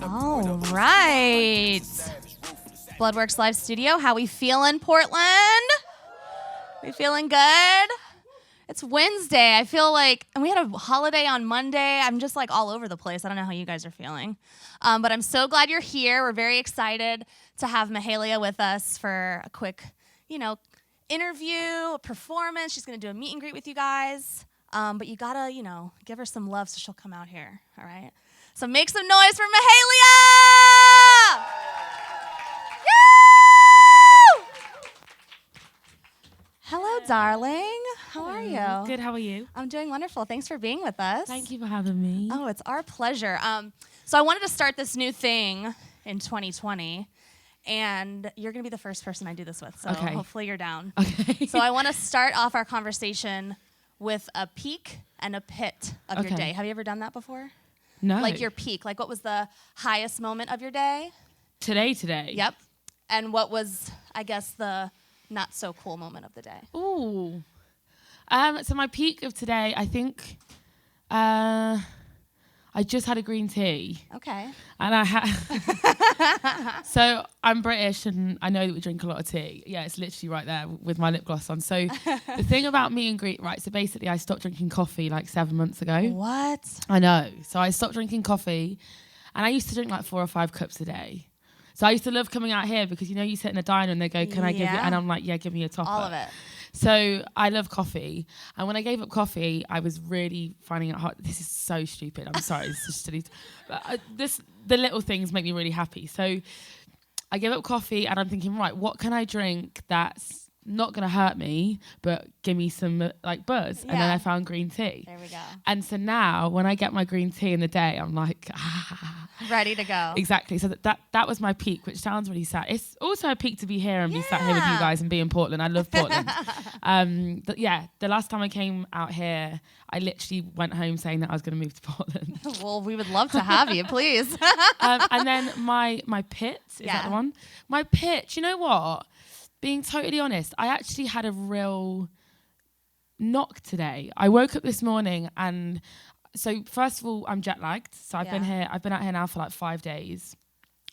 All right. Bloodworks Live Studio. How we feeling, Portland? We feeling good? It's Wednesday. I feel like, and we had a holiday on Monday. I'm just like all over the place. I don't know how you guys are feeling. But I'm so glad you're here. We're very excited to have Mahalia with us for a quick, interview, a performance. She's going to do a meet and greet with you guys. But you got to, give her some love so she'll come out here. All right? So make some noise for Mahalia! Woo! Hello, darling. How are you? Good, how are you? I'm doing wonderful. Thanks for being with us. Thank you for having me. Oh, it's our pleasure. So I wanted to start this new thing in 2020, and you're going to be the first person I do this with, so hopefully you're down. Okay. So I want to start off our conversation with a peak and a pit of your day. Have you ever done that before? No. Like your peak. Like what was the highest moment of your day? Today. Yep. And what was, I guess, the not so cool moment of the day? Ooh. So my peak of today, I think I just had a green tea. Okay. And I had... So I'm British and I know that we drink a lot of tea. Yeah, it's literally right there with my lip gloss on. So the thing about meet and greet, right, so basically I stopped drinking coffee like 7 months ago. What? I know. So I stopped drinking coffee and I used to drink like 4 or 5 cups a day. So I used to love coming out here because, you sit in a diner and they go, can I give you... And I'm like, yeah, give me a top All up. of it. So I love coffee. And when I gave up coffee, I was really finding it hard. This is so stupid. I'm sorry. This is silly. But the little things make me really happy. So I gave up coffee and I'm thinking, right, what can I drink that's not going to hurt me, but give me some buzz. Yeah. And then I found green tea. There we go. And so now when I get my green tea in the day, I'm like, ready to go. Exactly. So that was my peak, which sounds really sad. It's also a peak to be here and be sat here with you guys and be in Portland. I love Portland. But yeah, the last time I came out here, I literally went home saying that I was going to move to Portland. Well, we would love to have you, please. And then my pit, is that the one? My pit, you know what? Being totally honest, I actually had a real knock today. I woke up this morning and so first of all, I'm jet lagged. So I've been out here now for like 5 days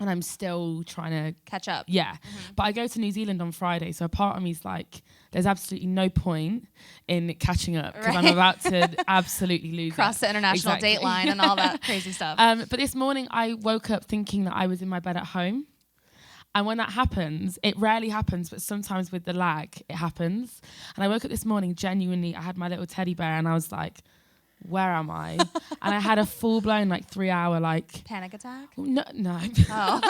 and I'm still trying to catch up. Yeah. Mm-hmm. But I go to New Zealand on Friday. So a part of me is like, there's absolutely no point in catching up because I'm about to absolutely lose Cross the international date line and all that crazy stuff. But this morning I woke up thinking that I was in my bed at home. And when that happens, it rarely happens, but sometimes with the lag, it happens. And I woke up this morning, genuinely, I had my little teddy bear and I was like, where am I? And I had a full-blown 3-hour panic attack? No. Oh.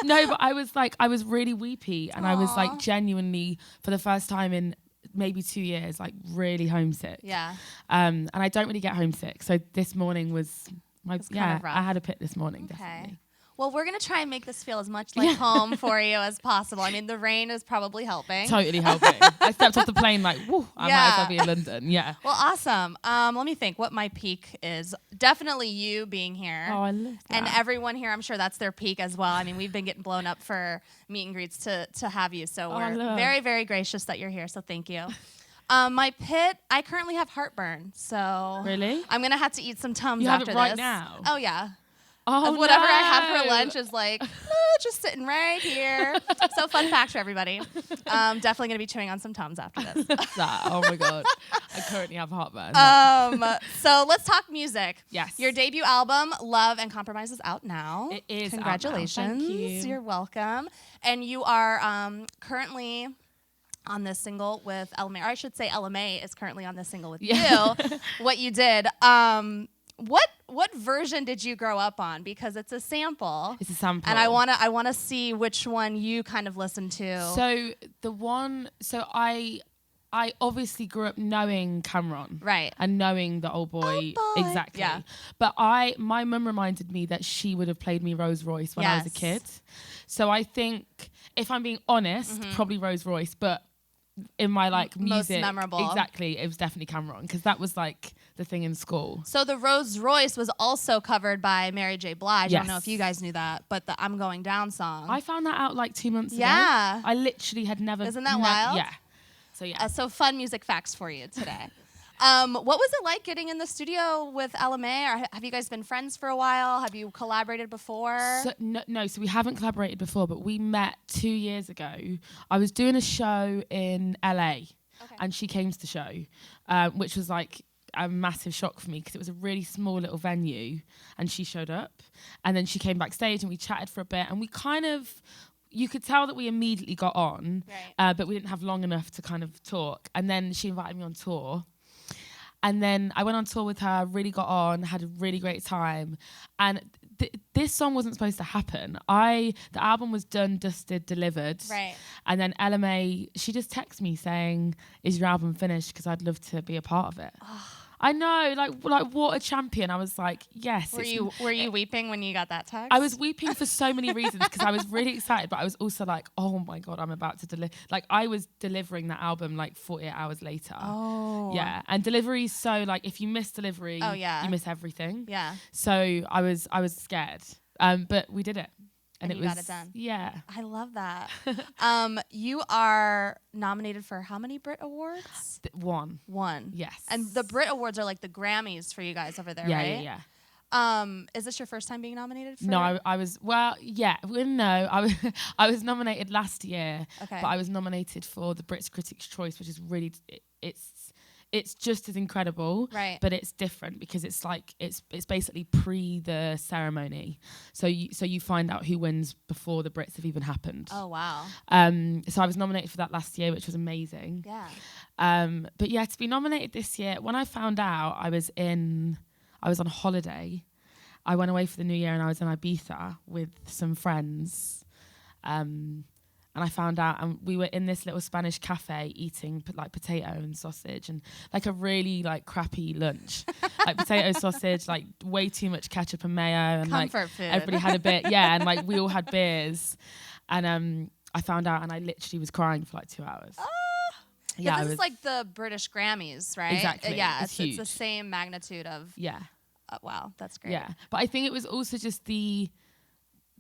No, but I was really weepy and I was genuinely, for the first time in maybe 2 years, really homesick. Yeah. And I don't really get homesick. So this morning was kind of rough. I had a pit this morning, definitely. Well, we're going to try and make this feel as much like home for you as possible. I mean, the rain is probably helping. Totally helping. I stepped off the plane woo, I might as well be in London. Yeah. Well, awesome. Let me think what my peak is. Definitely you being here. Oh, I love that. And everyone here, I'm sure that's their peak as well. I mean, we've been getting blown up for meet and greets to have you. So we're very, very gracious that you're here. So thank you. My pit, I currently have heartburn. So really? I'm going to have to eat some Tums after this. You have it right now? Oh, yeah. Oh, whatever I have for lunch is just sitting right here. So fun fact for everybody. Definitely going to be chewing on some Tums after this. Oh my God. I currently have heartburn. So let's talk music. Yes. Your debut album, Love and Compromise, is out now. It is. Congratulations. Thank you. You're welcome. And you are currently on this single with LMA, or I should say LMA is currently on this single with you. What you did. What version did you grow up on? Because it's a sample. It's a sample. And I wanna see which one you kind of listened to. So I obviously grew up knowing Cameron. Right. And knowing the old boy. Exactly. Yeah. But my mum reminded me that she would have played me Rolls Royce when I was a kid. So I think, if I'm being honest, probably Rolls Royce, but in my music, most memorable. Exactly, it was definitely Cameron because that was the thing in school. So the Rolls Royce was also covered by Mary J. Blige. Yes. I don't know if you guys knew that, but the I'm Going Down song. I found that out 2 months ago. Yeah. I literally had never. Isn't that wild? Yeah. So yeah. So fun music facts for you today. What was it like getting in the studio with LMA? Or have you guys been friends for a while? Have you collaborated before? So we haven't collaborated before, but we met 2 years ago. I was doing a show in LA, and she came to the show, which was like a massive shock for me because it was a really small little venue, and she showed up, and then she came backstage and we chatted for a bit, and we kind of, you could tell that we immediately got on, but we didn't have long enough to kind of talk. And then she invited me on tour. And then I went on tour with her, really got on, had a really great time. And this song wasn't supposed to happen. The album was done, dusted, delivered. Right. And then LMA, she just texted me saying, "Is your album finished? Because I'd love to be a part of it." I know, like what a champion. I was like, yes. Were you weeping when you got that text? I was weeping for so many reasons because I was really excited, but I was also like, oh my God, I'm about to deliver. Like I was delivering that album like 48 hours later. Oh. Yeah. And delivery is so like, if you miss delivery, you miss everything. Yeah. So I was scared. But we did it. And you got it done. Yeah. I love that. You are nominated for how many Brit Awards? One. Yes. And the Brit Awards are like the Grammys for you guys over there, right? Yeah. Is this your first time being nominated for? No, I was, well, yeah. No, I was nominated last year. Okay. But I was nominated for the Brits Critics' Choice, which is really, it's just as incredible, right? But it's different because it's like it's basically pre the ceremony, so you find out who wins before the Brits have even happened. Oh wow! So I was nominated for that last year, which was amazing. Yeah. But yeah, to be nominated this year, when I found out, I was on holiday. I went away for the New Year and I was in Ibiza with some friends. And I found out, and we were in this little Spanish cafe eating like potato and sausage and like a really like crappy lunch, like potato sausage, like way too much ketchup and mayo, and comfort like food. Everybody had a bit, yeah, and like we all had beers, and I found out, and I literally was crying for like 2 hours. Yeah, this is like the British Grammys, right? Exactly. Yeah, it's huge. It's the same magnitude of. Yeah. Wow, that's great. Yeah, but I think it was also just the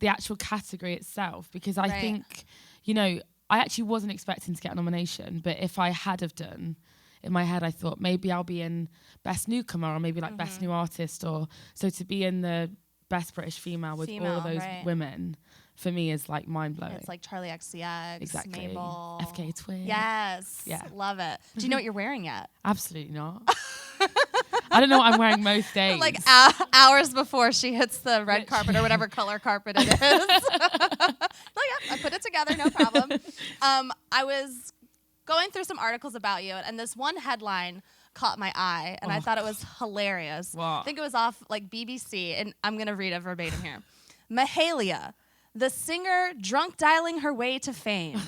actual category itself, because I think, you know, I actually wasn't expecting to get a nomination, but if I had have done, in my head I thought maybe I'll be in Best Newcomer or maybe like Best New Artist, or so to be in the Best British Female with all of those women, for me is like mind blowing. It's like Charlie XCX, exactly. Mabel, FK Twin. Yes, yeah, love it. Do you know what you're wearing yet? Absolutely not. I don't know what I'm wearing most days. Like hours before she hits the red carpet or whatever color carpet it is. Oh yeah, I put it together, no problem. I was going through some articles about you, and this one headline caught my eye, and I thought it was hilarious. Wow. I think it was off like BBC, and I'm gonna read it verbatim here. Mahalia, the singer drunk dialing her way to fame.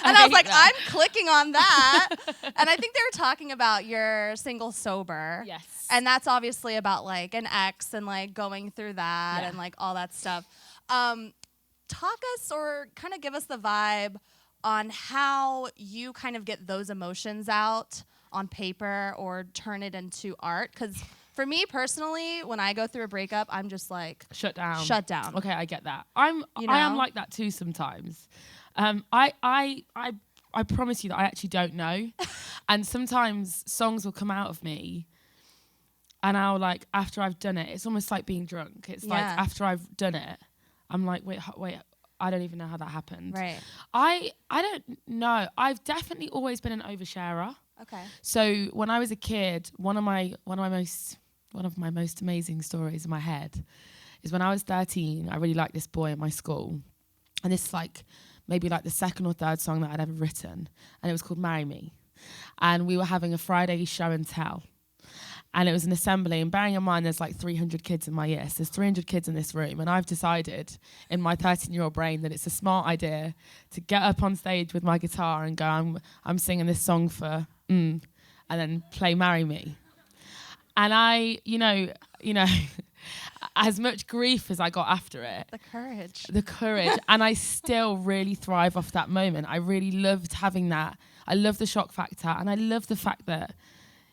And I was like, I'm clicking on that. And I think they were talking about your single Sober. Yes. And that's obviously about like an ex and like going through that and like all that stuff. Talk us or kind of give us the vibe on how you kind of get those emotions out on paper or turn it into art. Because for me personally, when I go through a breakup, I'm just like shut down. Okay, I get that. I am like that too sometimes. I promise you that I actually don't know. And sometimes songs will come out of me and I'll like, after I've done it, it's almost like being drunk. It's like after I've done it, I'm like, wait, I don't even know how that happened. Right. I don't know. I've definitely always been an oversharer. Okay. So when I was a kid, one of my most amazing stories in my head is when I was 13, I really liked this boy at my school. And this is like maybe like the second or third song that I'd ever written. And it was called Marry Me. And we were having a Friday show and tell. And it was an assembly. And bearing in mind, there's like 300 kids in my year. So there's 300 kids in this room. And I've decided in my 13-year-old brain that it's a smart idea to get up on stage with my guitar and go, I'm singing this song for, and then play Marry Me. And I, you know, as much grief as I got after it. The courage. And I still really thrive off that moment. I really loved having that. I love the shock factor. And I love the fact that,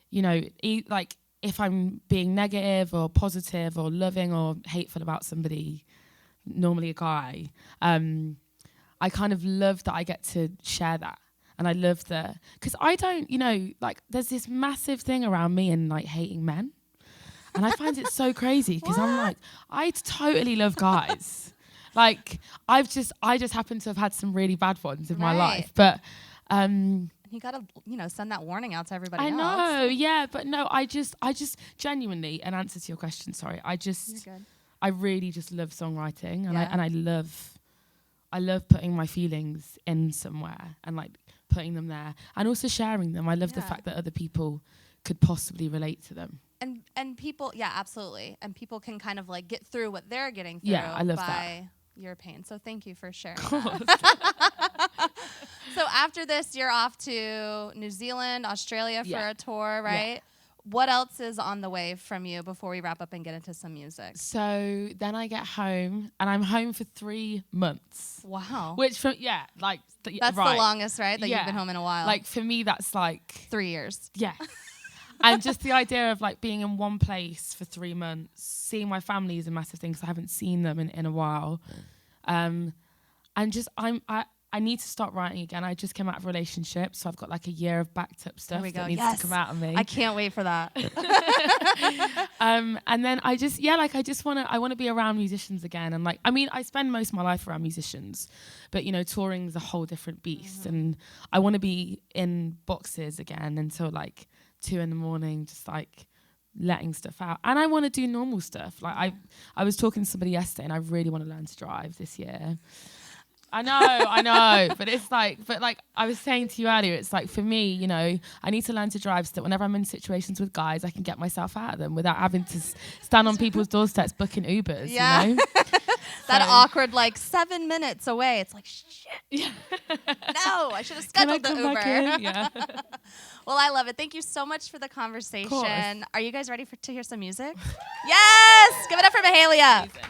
you know, like if I'm being negative or positive or loving or hateful about somebody, normally a guy, I kind of love that I get to share that. And I love because I don't, like there's this massive thing around me and like hating men. And I find it so crazy because I'm like, I totally love guys. Like I just happen to have had some really bad ones in my life. But you gotta, send that warning out to everybody else. I know, yeah, but no, I just genuinely, in answer to your question, sorry, I really just love songwriting, and I love putting my feelings in somewhere and like putting them there, and also sharing them. I love the fact that other people could possibly relate to them. And people, absolutely, and people can kind of like get through what they're getting through. Yeah, I love that. Your pain. So thank you for sharing that. So after this, you're off to New Zealand, Australia for a tour, right? Yeah. What else is on the way from you before we wrap up and get into some music? So then I get home, and I'm home for 3 months. Wow. Which, that's the longest, right? That you've been home in a while. Like for me, that's like 3 years. Yeah. And just the idea of like being in one place for 3 months, seeing my family is a massive thing because I haven't seen them in a while. And just I need to start writing again. I just came out of a relationship, so I've got like a year of backed up stuff that needs to come out of me. I can't wait for that. And then I want to be around musicians again. And like, I mean, I spend most of my life around musicians, but touring is a whole different beast. Mm-hmm. And I want to be in boxes again until like 2 a.m, just like letting stuff out. And I want to do normal stuff. Like I was talking to somebody yesterday, and I really want to learn to drive this year. I know, but it's like, I was saying to you earlier, it's like for me, I need to learn to drive so that whenever I'm in situations with guys, I can get myself out of them without having to stand on people's doorsteps booking Ubers. Yeah. That awkward, like 7 minutes away. It's like, shit. Yeah. No, I should have scheduled the Uber. Yeah. Well, I love it. Thank you so much for the conversation. Are you guys ready to hear some music? Yes! Give it up for Mahalia. Amazing.